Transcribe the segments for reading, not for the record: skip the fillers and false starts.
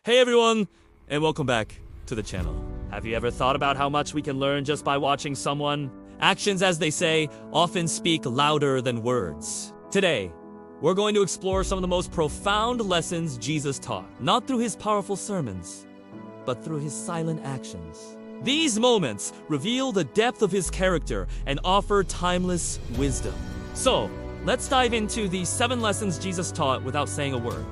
Hey everyone, and welcome back to the channel. Have you ever thought about how much we can learn just by watching someone? Actions, as they say, often speak louder than words. Today, we're going to explore some of the most profound lessons Jesus taught, not through his powerful sermons, but through his silent actions. These moments reveal the depth of his character and offer timeless wisdom. So, let's dive into the 7 lessons Jesus taught without saying a word.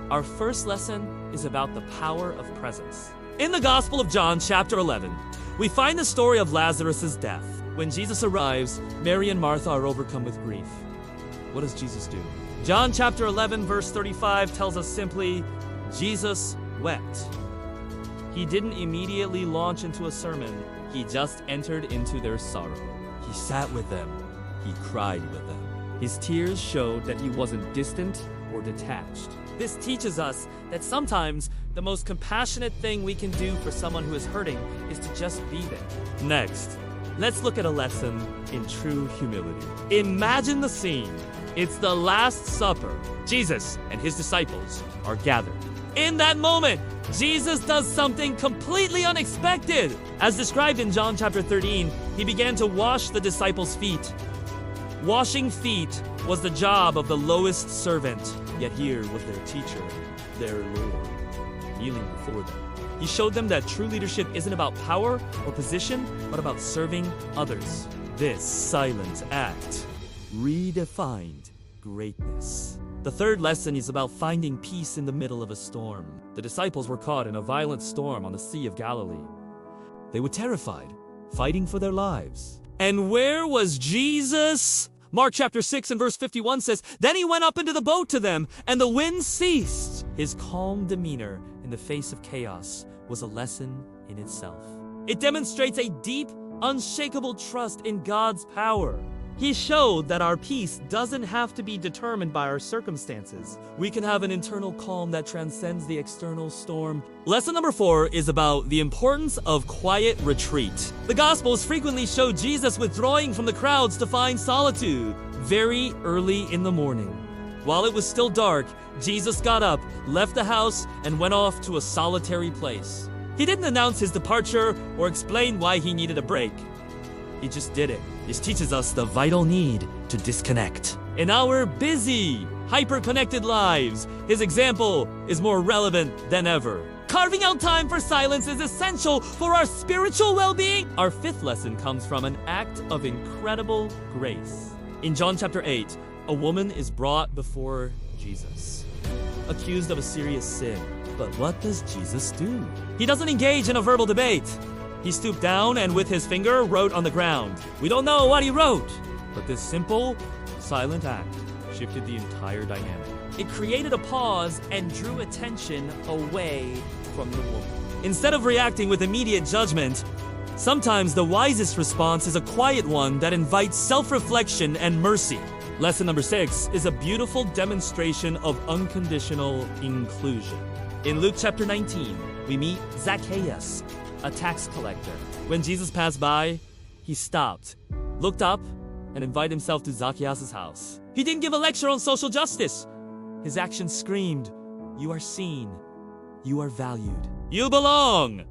Our first lesson is about the power of presence. In the Gospel of John, chapter 11, we find the story of Lazarus' death. When Jesus arrives, Mary and Martha are overcome with grief. What does Jesus do? John chapter 11, verse 35 tells us simply, Jesus wept. He didn't immediately launch into a sermon. He just entered into their sorrow. He sat with them. He cried with them. His tears showed that he wasn't distant or detached. This teaches us that sometimes the most compassionate thing we can do for someone who is hurting is to just be there. Next, let's look at a lesson in true humility. Imagine the scene. It's the Last Supper. Jesus and his disciples are gathered. In that moment, Jesus does something completely unexpected. As described in John chapter 13, he began to wash the disciples' feet. Washing feet was the job of the lowest servant, yet here was their teacher, their Lord, kneeling before them. He showed them that true leadership isn't about power or position, but about serving others. This silent act redefined greatness. The third lesson is about finding peace in the middle of a storm. The disciples were caught in a violent storm on the Sea of Galilee. They were terrified, fighting for their lives. And where was Jesus? Mark chapter 6 and verse 51 says, "Then he went up into the boat to them, and the wind ceased." His calm demeanor in the face of chaos was a lesson in itself. It demonstrates a deep, unshakable trust in God's power. He showed that our peace doesn't have to be determined by our circumstances. We can have an internal calm that transcends the external storm. Lesson number 4 is about the importance of quiet retreat. The Gospels frequently show Jesus withdrawing from the crowds to find solitude very early in the morning. While it was still dark, Jesus got up, left the house, and went off to a solitary place. He didn't announce his departure or explain why he needed a break. He just did it. This teaches us the vital need to disconnect. In our busy, hyper-connected lives, his example is more relevant than ever. Carving out time for silence is essential for our spiritual well-being. Our 5th lesson comes from an act of incredible grace. In John chapter 8, a woman is brought before Jesus, accused of a serious sin. But what does Jesus do? He doesn't engage in a verbal debate. He stooped down and with his finger wrote on the ground. We don't know what he wrote, but this simple, silent act shifted the entire dynamic. It created a pause and drew attention away from the woman. Instead of reacting with immediate judgment, sometimes the wisest response is a quiet one that invites self-reflection and mercy. Lesson number 6 is a beautiful demonstration of unconditional inclusion. In Luke chapter 19, we meet Zacchaeus, a tax collector. When Jesus passed by, he stopped, looked up, and invited himself to Zacchaeus' house. He didn't give a lecture on social justice. His actions screamed, "You are seen. You are valued. You belong."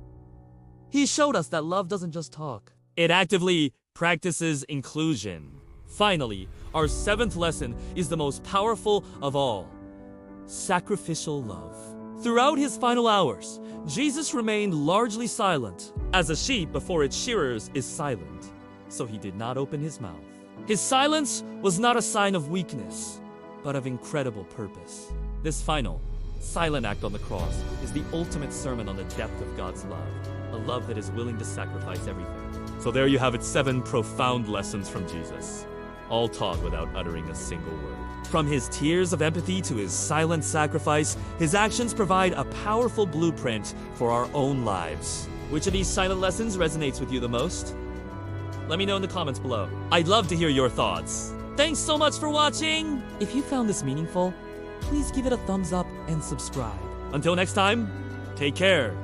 He showed us that love doesn't just talk. It actively practices inclusion. Finally, our 7th lesson is the most powerful of all: sacrificial love. Throughout his final hours, Jesus remained largely silent, as a sheep before its shearers is silent, so he did not open his mouth. His silence was not a sign of weakness, but of incredible purpose. This final, silent act on the cross is the ultimate sermon on the depth of God's love, a love that is willing to sacrifice everything. So there you have it, 7 profound lessons from Jesus, all taught without uttering a single word. From his tears of empathy to his silent sacrifice, his actions provide a powerful blueprint for our own lives. Which of these silent lessons resonates with you the most? Let me know in the comments below. I'd love to hear your thoughts. Thanks so much for watching! If you found this meaningful, please give it a thumbs up and subscribe. Until next time, take care.